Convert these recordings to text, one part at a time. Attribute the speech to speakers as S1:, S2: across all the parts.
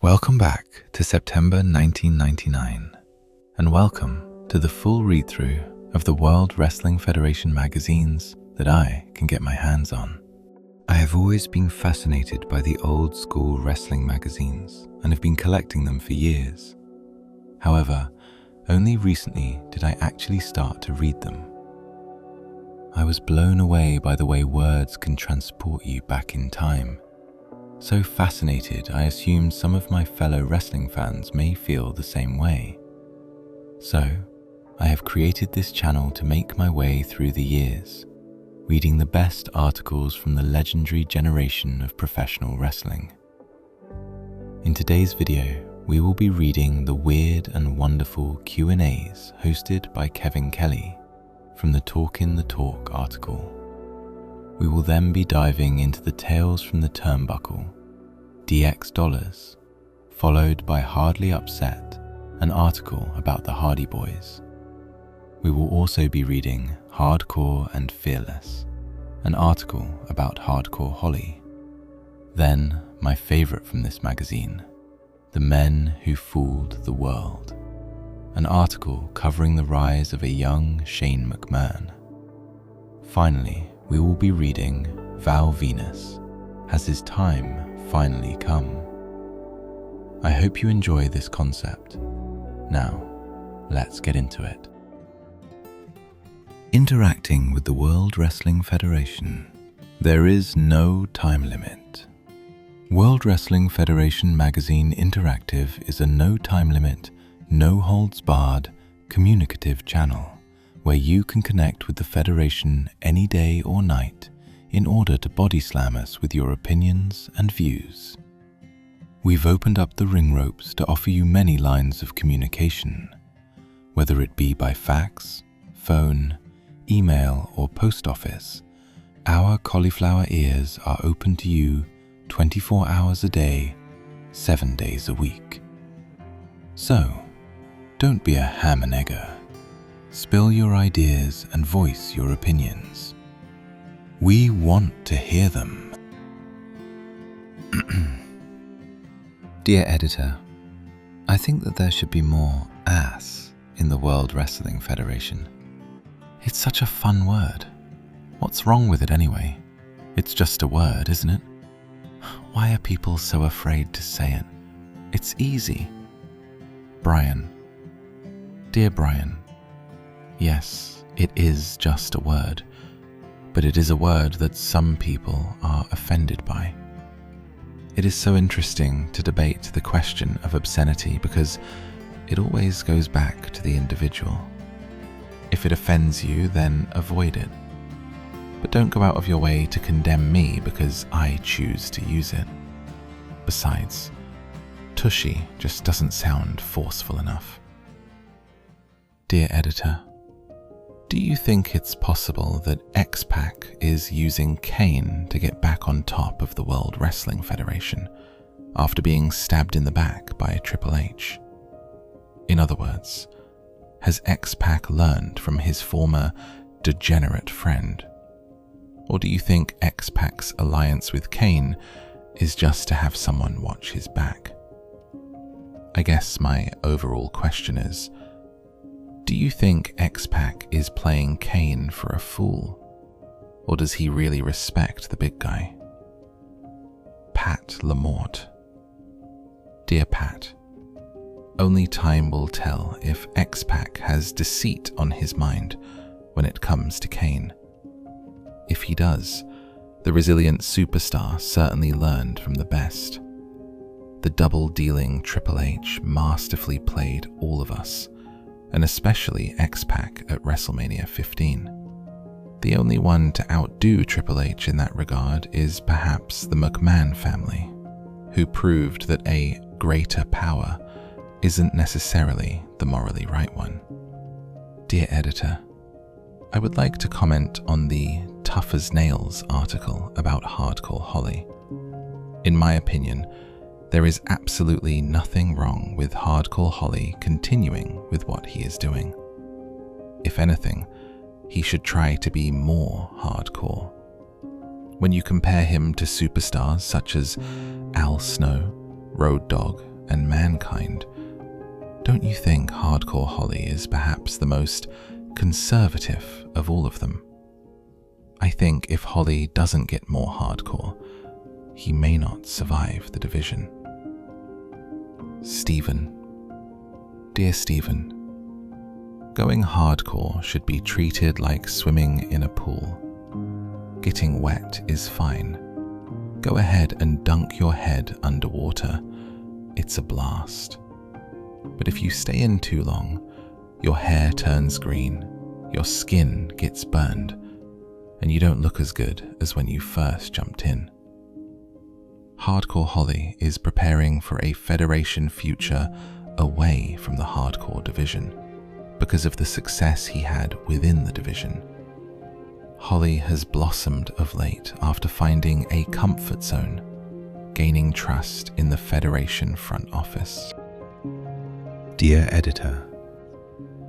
S1: Welcome back to September 1999, and welcome to the full read-through of the World Wrestling Federation magazines that I can get my hands on. I have always been fascinated by the old school wrestling magazines and have been collecting them for years. However, only recently did I actually start to read them. I was blown away by the way words can transport you back in time. So fascinated, I assumed some of my fellow wrestling fans may feel the same way. So, I have created this channel to make my way through the years, reading the best articles from the legendary generation of professional wrestling. In today's video, we will be reading the weird and wonderful Q&As hosted by Kevin Kelly from the Talkin' the Talk article. We will then be diving into the Tales from the Turnbuckle, DX Dollars, followed by Hardly Upset, an article about the Hardy Boyz. We will also be reading Hardcore and Fearless, an article about Hardcore Holly. Then, my favorite from this magazine, The Men Who Fooled the World, an article covering the rise of a young Shane McMahon. Finally, we will be reading Val Venis, Has His Time Finally Come? I hope you enjoy this concept. Now, let's get into it. Interacting with the World Wrestling Federation. There is no time limit. World Wrestling Federation Magazine Interactive is a no time limit, no holds barred, communicative channel where you can connect with the Federation any day or night in order to body slam us with your opinions and views. We've opened up the ring ropes to offer you many lines of communication, whether it be by fax, phone, email, or post office. Our cauliflower ears are open to you 24 hours a day, 7 days a week. So, don't be a ham and egger. Spill your ideas and voice your opinions. We want to hear them. Dear editor, I think that there should be more ass in the World Wrestling Federation. It's such a fun word. What's wrong with it anyway? It's just a word, isn't it? Why are people so afraid to say it? It's easy. Brian. Dear Brian, yes, it is just a word, but it is a word that some people are offended by. It is so interesting to debate the question of obscenity because it always goes back to the individual. If it offends you, then avoid it. But don't go out of your way to condemn me because I choose to use it. Besides, tushy just doesn't sound forceful enough. Dear editor, do you think it's possible that X-Pac is using Kane to get back on top of the World Wrestling Federation after being stabbed in the back by Triple H? In other words, has X-Pac learned from his former degenerate friend? Or do you think X-Pac's alliance with Kane is just to have someone watch his back? I guess my overall question is, do you think X-Pac is playing Kane for a fool? Or does he really respect the big guy? Pat Lamort. Dear Pat, only time will tell if X-Pac has deceit on his mind when it comes to Kane. If he does, the resilient superstar certainly learned from the best. The double-dealing Triple H masterfully played all of us, and especially X-Pac at WrestleMania 15. The only one to outdo Triple H in that regard is perhaps the McMahon family, who proved that a greater power isn't necessarily the morally right one. Dear editor, I would like to comment on the Tough as Nails article about Hardcore Holly. In my opinion, there is absolutely nothing wrong with Hardcore Holly continuing with what he is doing. If anything, he should try to be more hardcore. When you compare him to superstars such as Al Snow, Road Dogg, and Mankind, don't you think Hardcore Holly is perhaps the most conservative of all of them? I think if Holly doesn't get more hardcore, he may not survive the division. Stephen. Dear Stephen, going hardcore should be treated like swimming in a pool. Getting wet is fine. Go ahead and dunk your head underwater. It's a blast. But if you stay in too long, your hair turns green, your skin gets burned, and you don't look as good as when you first jumped in. Hardcore Holly is preparing for a federation future away from the hardcore division because of the success he had within the division. Holly has blossomed of late after finding a comfort zone, gaining trust in the federation front office. Dear Editor,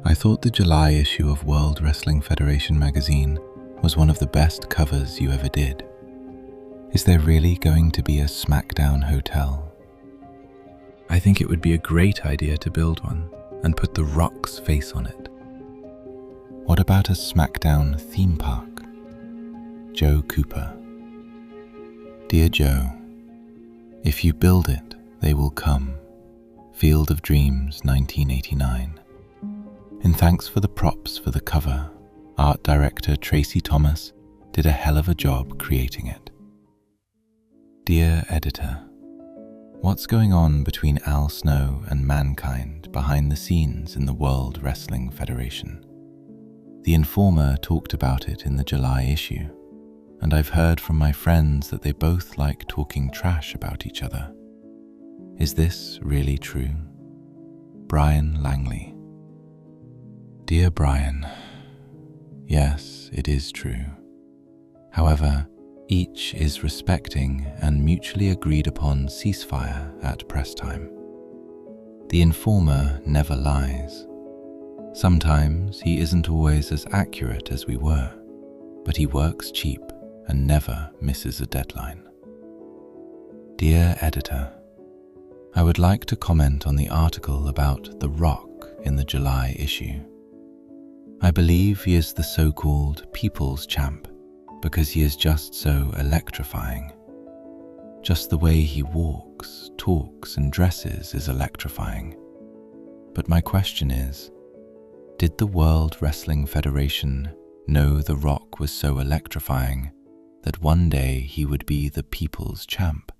S1: I thought the July issue of World Wrestling Federation magazine was one of the best covers you ever did. Is there really going to be a SmackDown hotel? I think it would be a great idea to build one and put The Rock's face on it. What about a SmackDown theme park? Joe Cooper. Dear Joe, if you build it, they will come. Field of Dreams, 1989. In thanks for the props for the cover, art director Tracy Thomas did a hell of a job creating it. Dear Editor, what's going on between Al Snow and Mankind behind the scenes in the World Wrestling Federation? The Informer talked about it in the July issue, and I've heard from my friends that they both like talking trash about each other. Is this really true? Brian Langley. Dear Brian, yes, it is true. However, each is respecting and mutually agreed upon ceasefire at press time. The Informer never lies. Sometimes he isn't always as accurate as we were, but he works cheap and never misses a deadline. Dear Editor, I would like to comment on the article about The Rock in the July issue. I believe he is the so-called People's Champ because he is just so electrifying. Just the way he walks, talks, and dresses is electrifying. But my question is, did the World Wrestling Federation know The Rock was so electrifying that one day he would be the People's Champ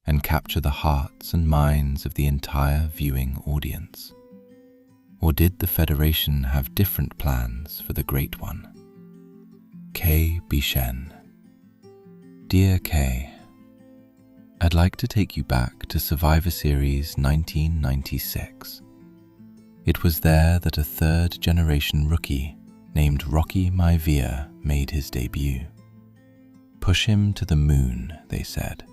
S1: and capture the hearts and minds of the entire viewing audience? Or did the Federation have different plans for the Great One? Kay Bishen. Dear Kay, I'd like to take you back to Survivor Series 1996. It was there that a third-generation rookie named Rocky Maivia made his debut. Push him to the moon, they said.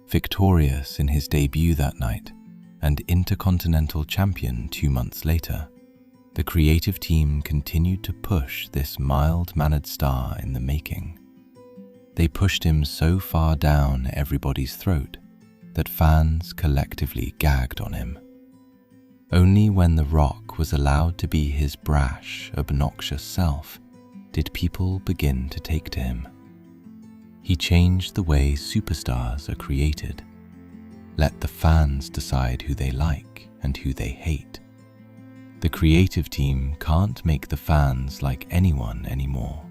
S1: Victorious in his debut that night and Intercontinental Champion 2 months later, the creative team continued to push this mild-mannered star in the making. They pushed him so far down everybody's throat that fans collectively gagged on him. Only when The Rock was allowed to be his brash, obnoxious self did people begin to take to him. He changed the way superstars are created. Let the fans decide who they like and who they hate. The creative team can't make the fans like anyone anymore.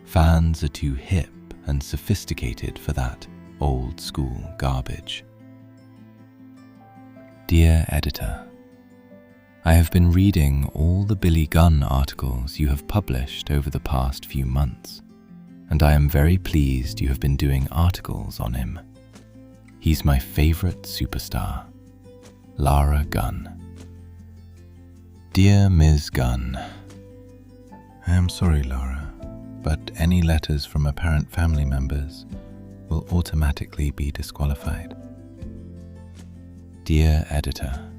S1: Fans are too hip and sophisticated for that old-school garbage. Dear Editor, I have been reading all the Billy Gunn articles you have published over the past few months, and I am very pleased you have been doing articles on him. He's my favorite superstar. Lara Gunn. Dear Ms. Gunn, I am sorry, Lara, but any letters from apparent family members will automatically be disqualified. Dear Editor,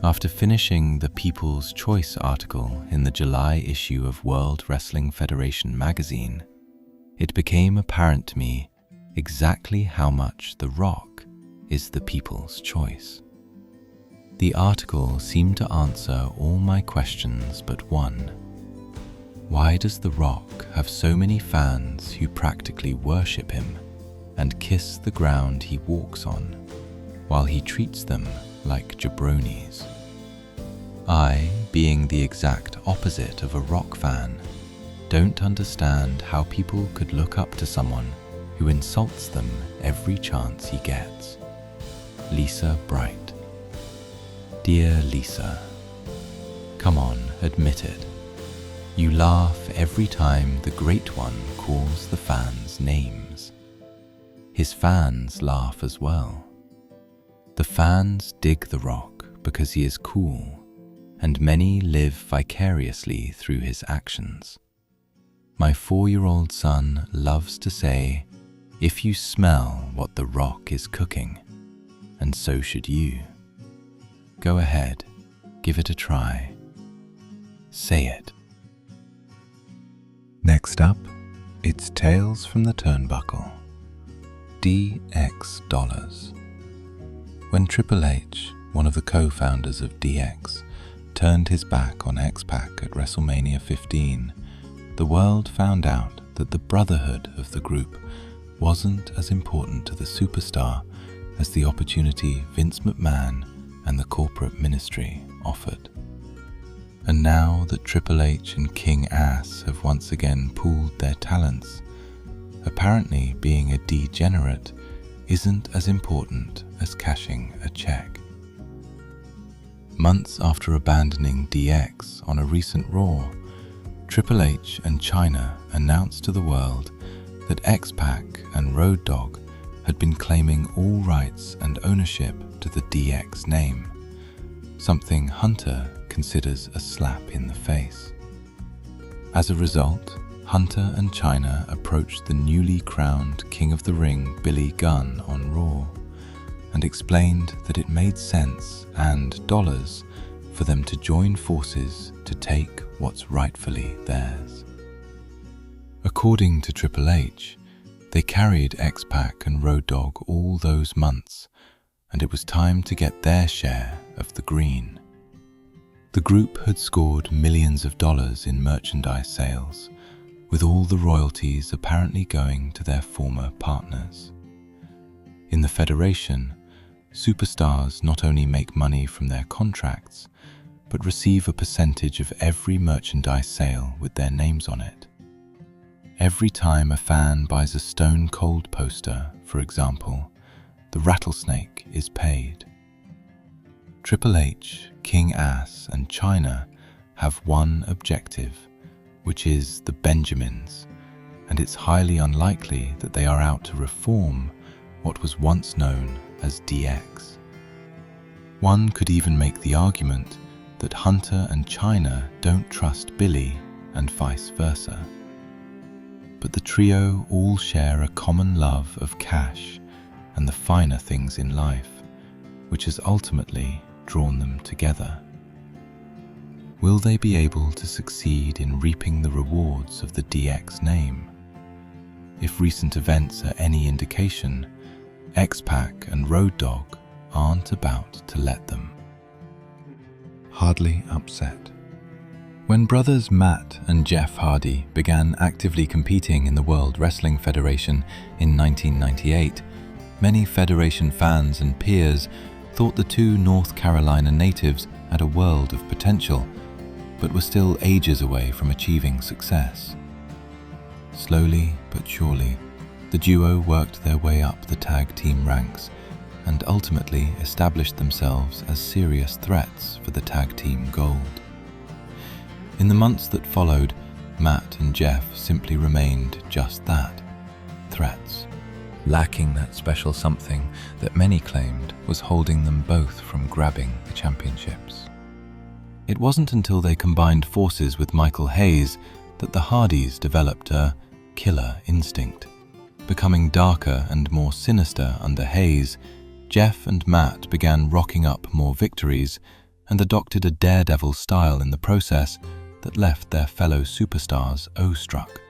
S1: after finishing the People's Choice article in the July issue of World Wrestling Federation magazine, it became apparent to me exactly how much The Rock is the people's choice. The article seemed to answer all my questions but one. Why does The Rock have so many fans who practically worship him and kiss the ground he walks on, while he treats them like jabronis? I, being the exact opposite of a rock fan, don't understand how people could look up to someone who insults them every chance he gets. Lisa Bright. Dear Lisa, come on, admit it. You laugh every time the Great One calls the fans names. His fans laugh as well. The fans dig The Rock because he is cool, and many live vicariously through his actions. My 4-year-old son loves to say, "If you smell what The Rock is cooking," and so should you. Go ahead, give it a try. Say it. Next up, it's Tales from the Turnbuckle. DX Dollars. When Triple H, one of the co-founders of DX, turned his back on X-Pac at WrestleMania 15, the world found out that the brotherhood of the group wasn't as important to the superstar as the opportunity Vince McMahon and the corporate ministry offered. And now that Triple H and King Ass have once again pooled their talents, apparently being a degenerate isn't as important as cashing a check. Months after abandoning DX on a recent Raw, Triple H and Chyna announced to the world that X-Pac and Road Dogg had been claiming all rights and ownership to the DX name, something Hunter considers a slap in the face. As a result, Hunter and Chyna approached the newly crowned King of the Ring Billy Gunn on Raw and explained that it made sense and dollars for them to join forces to take what's rightfully theirs. According to Triple H, they carried X-Pac and Road Dogg all those months, and it was time to get their share of the green. The group had scored millions of dollars in merchandise sales, with all the royalties apparently going to their former partners. In the Federation, superstars not only make money from their contracts, but receive a percentage of every merchandise sale with their names on it. Every time a fan buys a Stone Cold poster, for example, the rattlesnake is paid. Triple H, King Ass, and Chyna have one objective, which is the Benjamins, and it's highly unlikely that they are out to reform what was once known as DX. One could even make the argument that Hunter and Chyna don't trust Billy and vice versa. But the trio all share a common love of cash and the finer things in life, which has ultimately drawn them together. Will they be able to succeed in reaping the rewards of the DX name? If recent events are any indication, X-Pac and Road Dogg aren't about to let them. Hardly upset. When brothers Matt and Jeff Hardy began actively competing in the World Wrestling Federation in 1998, many Federation fans and peers thought the two North Carolina natives had a world of potential, but were still ages away from achieving success. Slowly but surely, the duo worked their way up the tag team ranks and ultimately established themselves as serious threats for the tag team gold. In the months that followed, Matt and Jeff simply remained just that, threats, lacking that special something that many claimed was holding them both from grabbing the championships. It wasn't until they combined forces with Micheal Hayes that the Hardys developed a killer instinct. Becoming darker and more sinister under Hayes, Jeff and Matt began rocking up more victories and adopted a daredevil style in the process that left their fellow superstars awe-struck.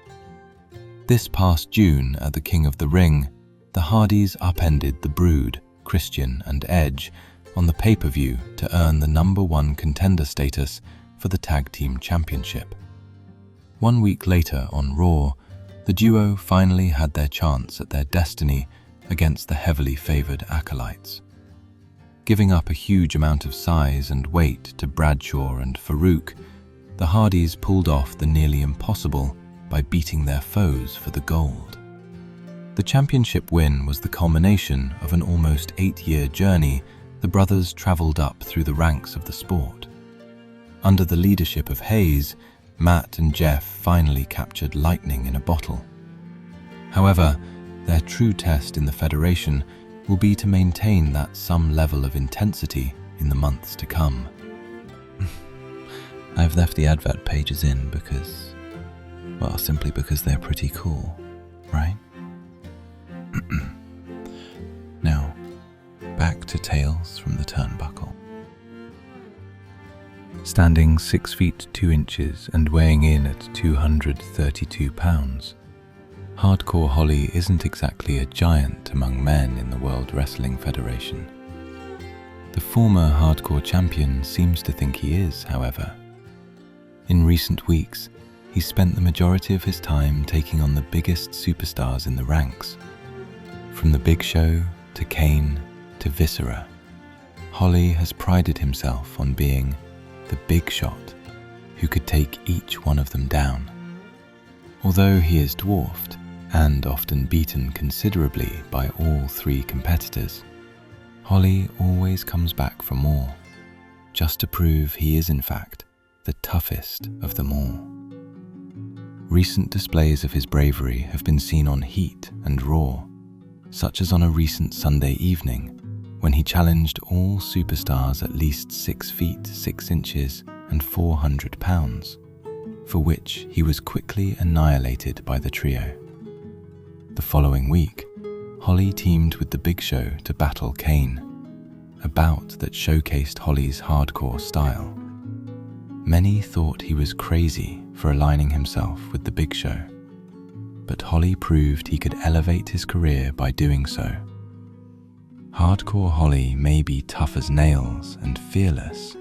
S1: This past June at the King of the Ring, the Hardys upended the Brood Christian and Edge on the pay-per-view to earn the #1 contender status for the Tag Team Championship. 1 week later on Raw, the duo finally had their chance at their destiny against the heavily favored Acolytes. Giving up a huge amount of size and weight to Bradshaw and Farouk, the Hardys pulled off the nearly impossible by beating their foes for the gold. The championship win was the culmination of an almost 8-year journey the brothers traveled up through the ranks of the sport. Under the leadership of Hayes, Matt and Jeff finally captured lightning in a bottle. However, their true test in the Federation will be to maintain that some level of intensity in the months to come. I've left the advert pages in simply because they're pretty cool, right? Now, back to Tales from the Turnbuckle. Standing 6 feet 2 inches and weighing in at 232 pounds, Hardcore Holly isn't exactly a giant among men in the World Wrestling Federation. The former Hardcore champion seems to think he is, however. In recent weeks, he's spent the majority of his time taking on the biggest superstars in the ranks. From the Big Show to Kane to Viscera, Holly has prided himself on being the big shot who could take each one of them down. Although he is dwarfed and often beaten considerably by all 3 competitors, Holly always comes back for more, just to prove he is in fact the toughest of them all. Recent displays of his bravery have been seen on Heat and Raw, such as on a recent Sunday evening when he challenged all superstars at least 6 feet 6 inches and 400 pounds, for which he was quickly annihilated by the trio. The following week, Holly teamed with the Big Show to battle Kane, a bout that showcased Holly's hardcore style. Many thought he was crazy for aligning himself with the Big Show, but Holly proved he could elevate his career by doing so. Hardcore Holly may be tough as nails and fearless,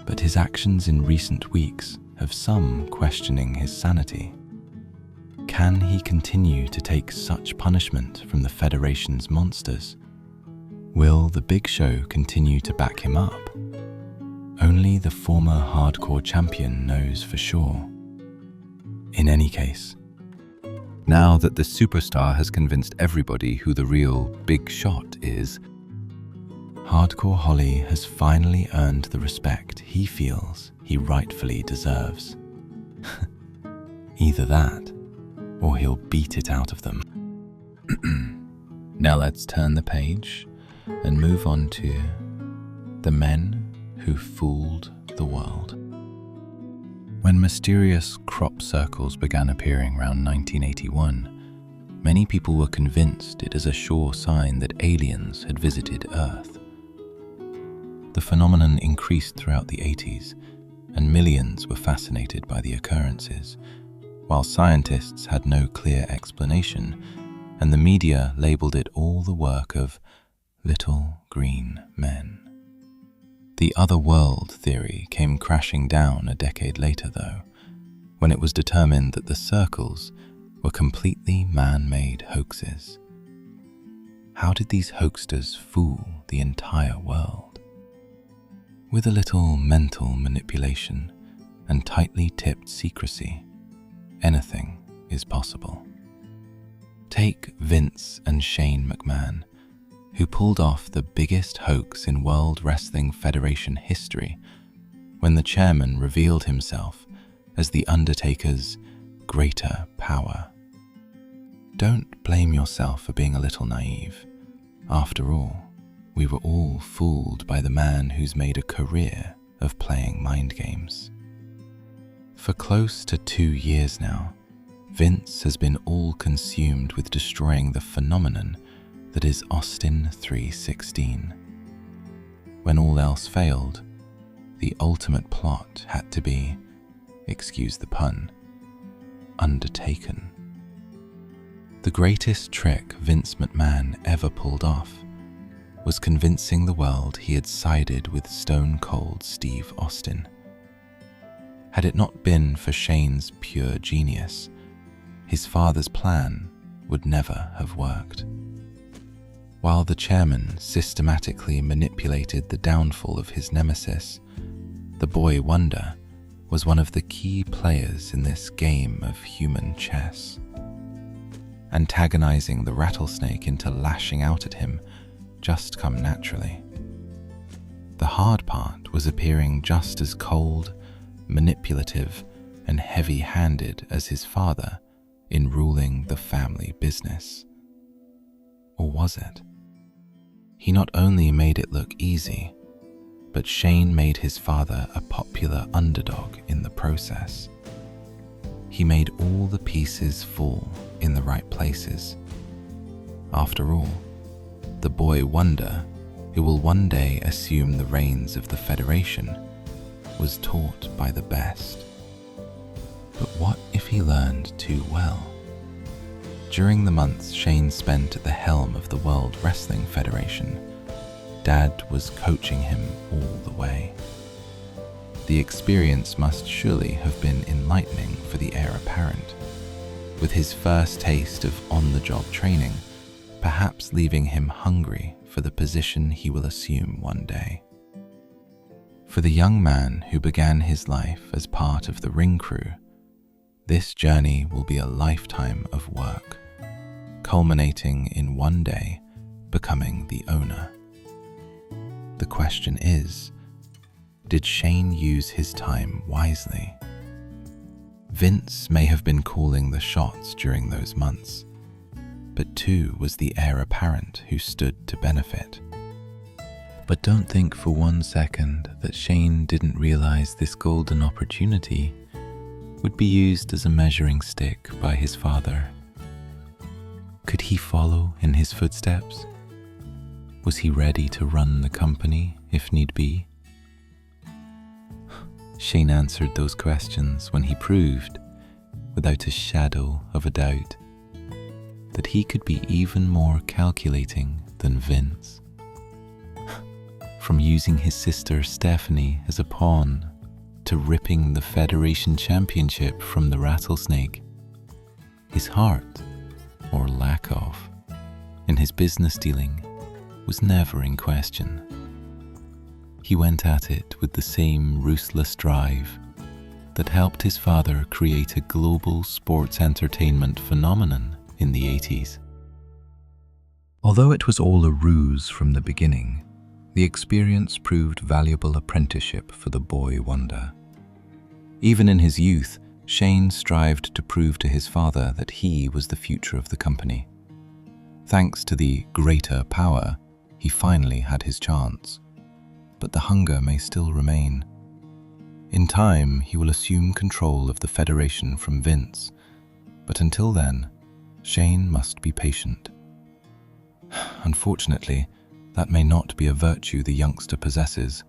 S1: but his actions in recent weeks have some questioning his sanity. Can he continue to take such punishment from the Federation's monsters? Will the Big Show continue to back him up? Only the former Hardcore champion knows for sure. In any case, now that the superstar has convinced everybody who the real big shot is, Hardcore Holly has finally earned the respect he feels he rightfully deserves. Either that, or he'll beat it out of them. Now let's turn the page and move on to the men who fooled the world. When mysterious crop circles began appearing around 1981, many people were convinced it is a sure sign that aliens had visited Earth. The phenomenon increased throughout the 80s, and millions were fascinated by the occurrences, while scientists had no clear explanation, and the media labeled it all the work of little green men. The other world theory came crashing down a decade later, though, when it was determined that the circles were completely man-made hoaxes. How did these hoaxsters fool the entire world? With a little mental manipulation and tightly tipped secrecy, anything is possible. Take Vince and Shane McMahon, who pulled off the biggest hoax in World Wrestling Federation history when the chairman revealed himself as The Undertaker's greater power. Don't blame yourself for being a little naive. After all, we were all fooled by the man who's made a career of playing mind games. For close to 2 years now, Vince has been all consumed with destroying the phenomenon that is Austin 3:16. When all else failed, the ultimate plot had to be, excuse the pun, undertaken. The greatest trick Vince McMahon ever pulled off was convincing the world he had sided with Stone Cold Steve Austin. Had it not been for Shane's pure genius, his father's plan would never have worked. While the chairman systematically manipulated the downfall of his nemesis, the boy wonder was one of the key players in this game of human chess. Antagonizing the rattlesnake into lashing out at him just come naturally. The hard part was appearing just as cold, manipulative, and heavy-handed as his father in ruling the family business. Or was it? He not only made it look easy, but Shane made his father a popular underdog in the process. He made all the pieces fall in the right places. After all, the boy wonder, who will one day assume the reins of the Federation, was taught by the best. But what if he learned too well? During the months Shane spent at the helm of the World Wrestling Federation, Dad was coaching him all the way. The experience must surely have been enlightening for the heir apparent, with his first taste of on-the-job training perhaps leaving him hungry for the position he will assume one day. For the young man who began his life as part of the ring crew, this journey will be a lifetime of work, culminating in one day becoming the owner. The question is, did Shane use his time wisely? Vince may have been calling the shots during those months, but too was the heir apparent who stood to benefit. But don't think for 1 second that Shane didn't realize this golden opportunity would be used as a measuring stick by his father. Could he follow in his footsteps? Was he ready to run the company if need be? Shane answered those questions when he proved, without a shadow of a doubt, that he could be even more calculating than Vince. From using his sister Stephanie as a pawn to ripping the Federation Championship from the rattlesnake, his heart, or lack of, in his business dealing was never in question. He went at it with the same ruthless drive that helped his father create a global sports entertainment phenomenon in the 80s. Although it was all a ruse from the beginning, the experience proved valuable apprenticeship for the boy wonder. Even in his youth, Shane strived to prove to his father that he was the future of the company. Thanks to the greater power, he finally had his chance. But the hunger may still remain. In time, he will assume control of the Federation from Vince, but until then, Shane must be patient. Unfortunately, that may not be a virtue the youngster possesses.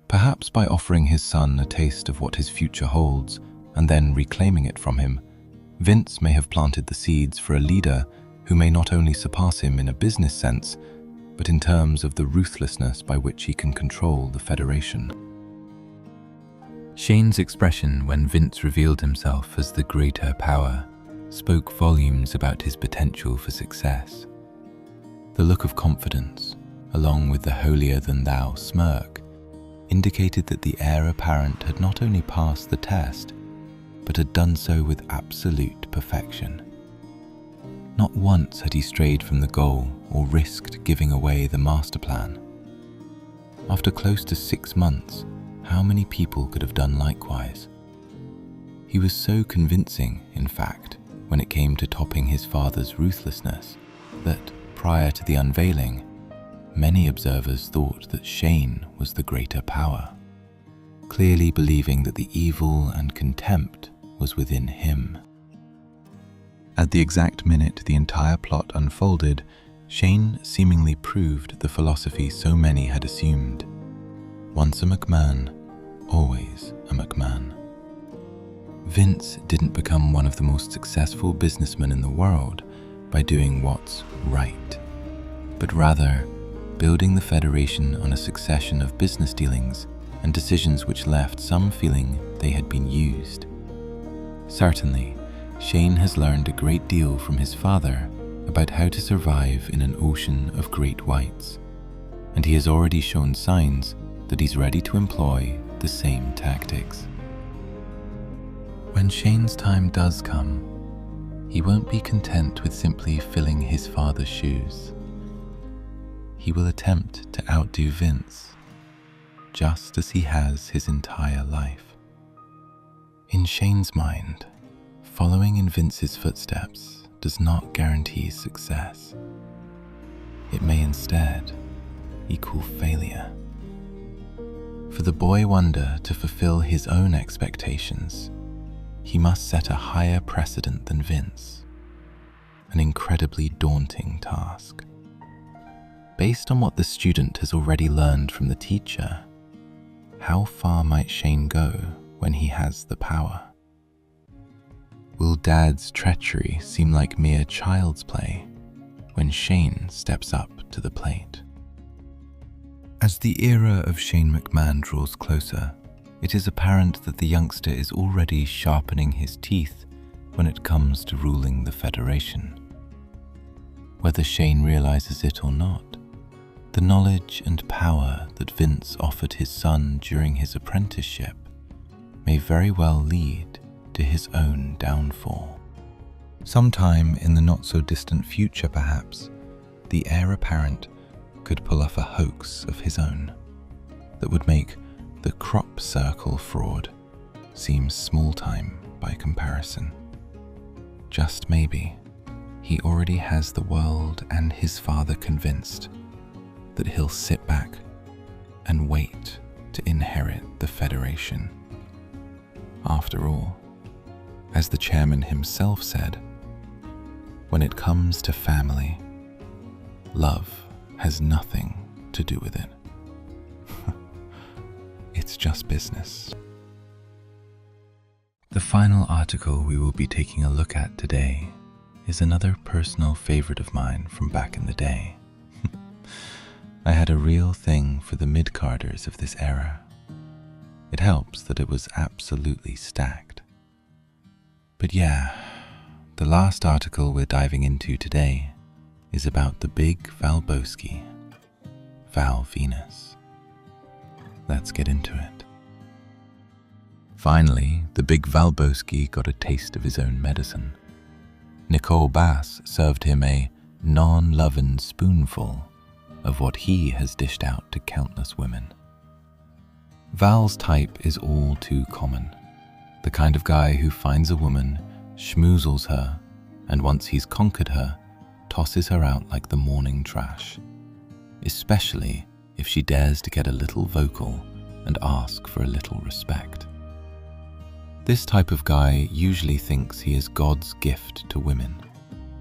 S1: Perhaps by offering his son a taste of what his future holds and then reclaiming it from him, Vince may have planted the seeds for a leader who may not only surpass him in a business sense, but in terms of the ruthlessness by which he can control the Federation. Shane's expression when Vince revealed himself as the greater power spoke volumes about his potential for success. The look of confidence, along with the holier-than-thou smirk, indicated that the heir apparent had not only passed the test, but had done so with absolute perfection. Not once had he strayed from the goal or risked giving away the master plan. After close to 6 months, how many people could have done likewise? He was so convincing, in fact, when it came to topping his father's ruthlessness, that prior to the unveiling, many observers thought that Shane was the greater power, clearly believing that the evil and contempt was within him. At the exact minute the entire plot unfolded, Shane seemingly proved the philosophy so many had assumed. Once a McMahon, always a McMahon. Vince didn't become one of the most successful businessmen in the world by doing what's right, but rather building the Federation on a succession of business dealings and decisions which left some feeling they had been used. Certainly, Shane has learned a great deal from his father about how to survive in an ocean of great whites, and he has already shown signs that he's ready to employ the same tactics. When Shane's time does come, he won't be content with simply filling his father's shoes. He will attempt to outdo Vince, just as he has his entire life. In Shane's mind, following in Vince's footsteps does not guarantee success. It may instead equal failure. For the boy wonder to fulfill his own expectations, he must set a higher precedent than Vince, an incredibly daunting task. Based on what the student has already learned from the teacher, how far might Shane go when he has the power? Will Dad's treachery seem like mere child's play when Shane steps up to the plate? As the era of Shane McMahon draws closer, it is apparent that the youngster is already sharpening his teeth when it comes to ruling the Federation. Whether Shane realizes it or not, the knowledge and power that Vince offered his son during his apprenticeship may very well lead to his own downfall. Sometime in the not-so-distant future, perhaps, the heir apparent could pull off a hoax of his own that would make the crop circle fraud seem small time by comparison. Just maybe, he already has the world and his father convinced that he'll sit back and wait to inherit the Federation. After all, as the chairman himself said, when it comes to family, love has nothing to do with it. It's just business. The final article we will be taking a look at today is another personal favorite of mine from back in the day. I had a real thing for the mid-carders of this era. It helps that it was absolutely stacked. But yeah, the last article we're diving into today is about the big Valboski, Val Venis. Let's get into it. Finally, the big Valboski got a taste of his own medicine. Nicole Bass served him a non-lovin' spoonful of what he has dished out to countless women. Val's type is all too common. The kind of guy who finds a woman, schmoozles her, and once he's conquered her, tosses her out like the morning trash. Especially if she dares to get a little vocal and ask for a little respect. This type of guy usually thinks he is God's gift to women,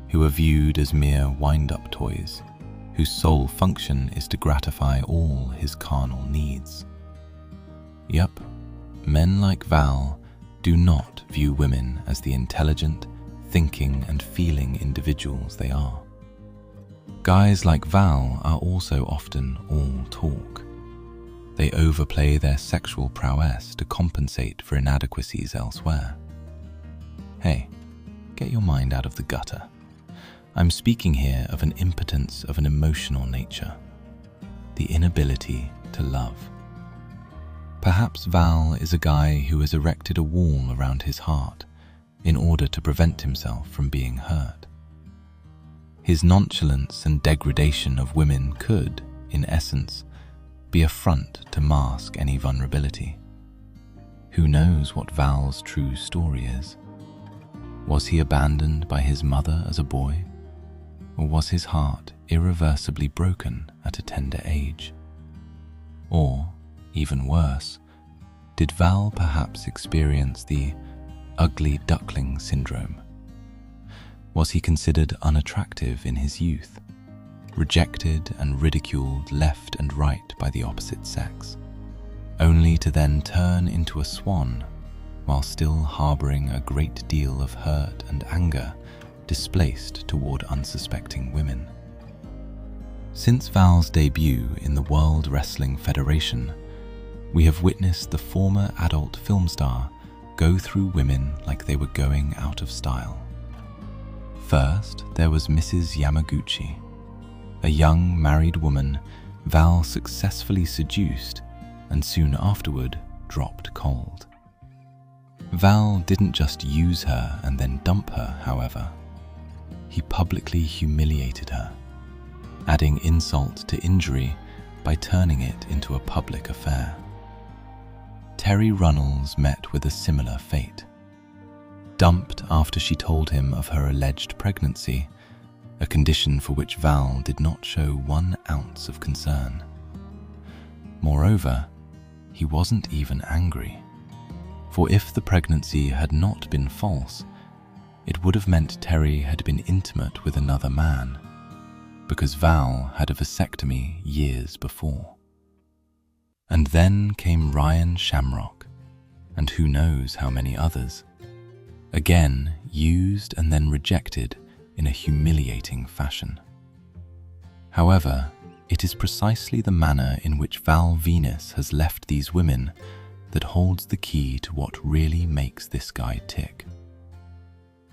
S1: who are viewed as mere wind-up toys, whose sole function is to gratify all his carnal needs. Yup, men like Val do not view women as the intelligent, thinking and feeling individuals they are. Guys like Val are also often all talk. They overplay their sexual prowess to compensate for inadequacies elsewhere. Hey, get your mind out of the gutter. I'm speaking here of an impotence of an emotional nature, the inability to love. Perhaps Val is a guy who has erected a wall around his heart in order to prevent himself from being hurt. His nonchalance and degradation of women could, in essence, be a front to mask any vulnerability. Who knows what Val's true story is? Was he abandoned by his mother as a boy? Or was his heart irreversibly broken at a tender age? Or, even worse, did Val perhaps experience the ugly duckling syndrome? Was he considered unattractive in his youth, rejected and ridiculed left and right by the opposite sex, only to then turn into a swan while still harboring a great deal of hurt and anger displaced toward unsuspecting women? Since Val's debut in the World Wrestling Federation, we have witnessed the former adult film star go through women like they were going out of style. First, there was Mrs. Yamaguchi, a young married woman Val successfully seduced and soon afterward dropped cold. Val didn't just use her and then dump her, however. He publicly humiliated her, adding insult to injury by turning it into a public affair. Terry Runnels met with a similar fate. Dumped after she told him of her alleged pregnancy, a condition for which Val did not show 1 ounce of concern. Moreover, he wasn't even angry, for if the pregnancy had not been false, it would have meant Terry had been intimate with another man, because Val had a vasectomy years before. And then came Ryan Shamrock, and who knows how many others, again used and then rejected in a humiliating fashion. However, it is precisely the manner in which Val Venis has left these women that holds the key to what really makes this guy tick.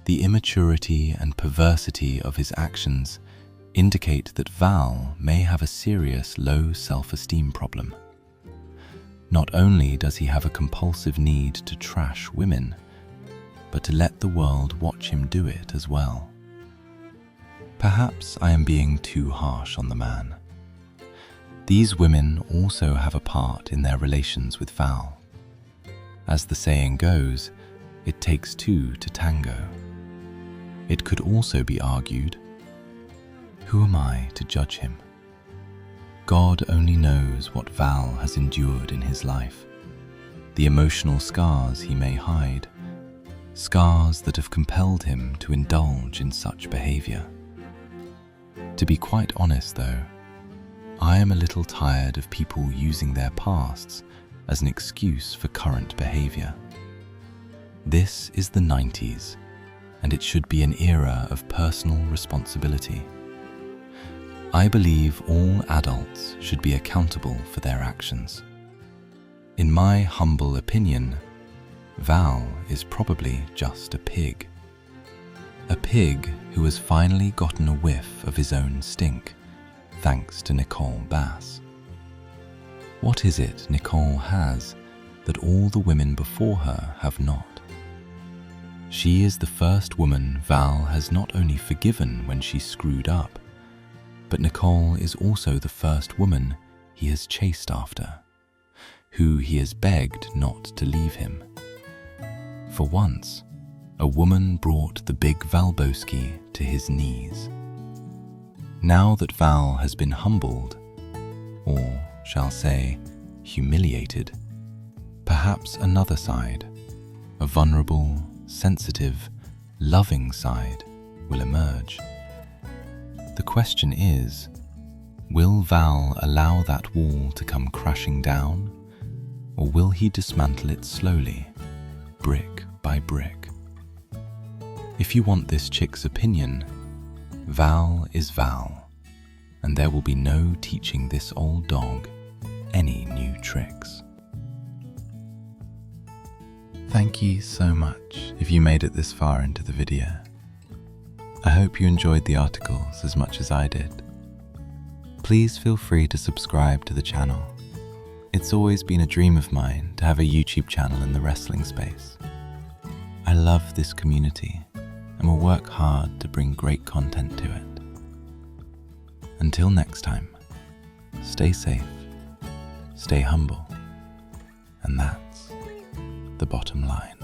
S1: The immaturity and perversity of his actions indicate that Val may have a serious low self-esteem problem. Not only does he have a compulsive need to trash women, but to let the world watch him do it as well. Perhaps I am being too harsh on the man. These women also have a part in their relations with Val. As the saying goes, it takes two to tango. It could also be argued, who am I to judge him? God only knows what Val has endured in his life, the emotional scars he may hide, scars that have compelled him to indulge in such behavior. To be quite honest though, I am a little tired of people using their pasts as an excuse for current behavior. This is the 90s, and it should be an era of personal responsibility. I believe all adults should be accountable for their actions. In my humble opinion, Val is probably just a pig. A pig who has finally gotten a whiff of his own stink, thanks to Nicole Bass. What is it Nicole has that all the women before her have not? She is the first woman Val has not only forgiven when she screwed up, but Nicole is also the first woman he has chased after, who he has begged not to leave him. For once, a woman brought the big Valboski to his knees. Now that Val has been humbled, or shall say, humiliated, perhaps another side, a vulnerable, sensitive, loving side, will emerge. The question is, will Val allow that wall to come crashing down, or will he dismantle it slowly, brick by brick? If you want this chick's opinion, Val is Val, and there will be no teaching this old dog any new tricks. Thank you so much if you made it this far into the video. I hope you enjoyed the articles as much as I did. Please feel free to subscribe to the channel. It's always been a dream of mine to have a YouTube channel in the wrestling space. I love this community and will work hard to bring great content to it. Until next time, stay safe, stay humble, and that's the bottom line.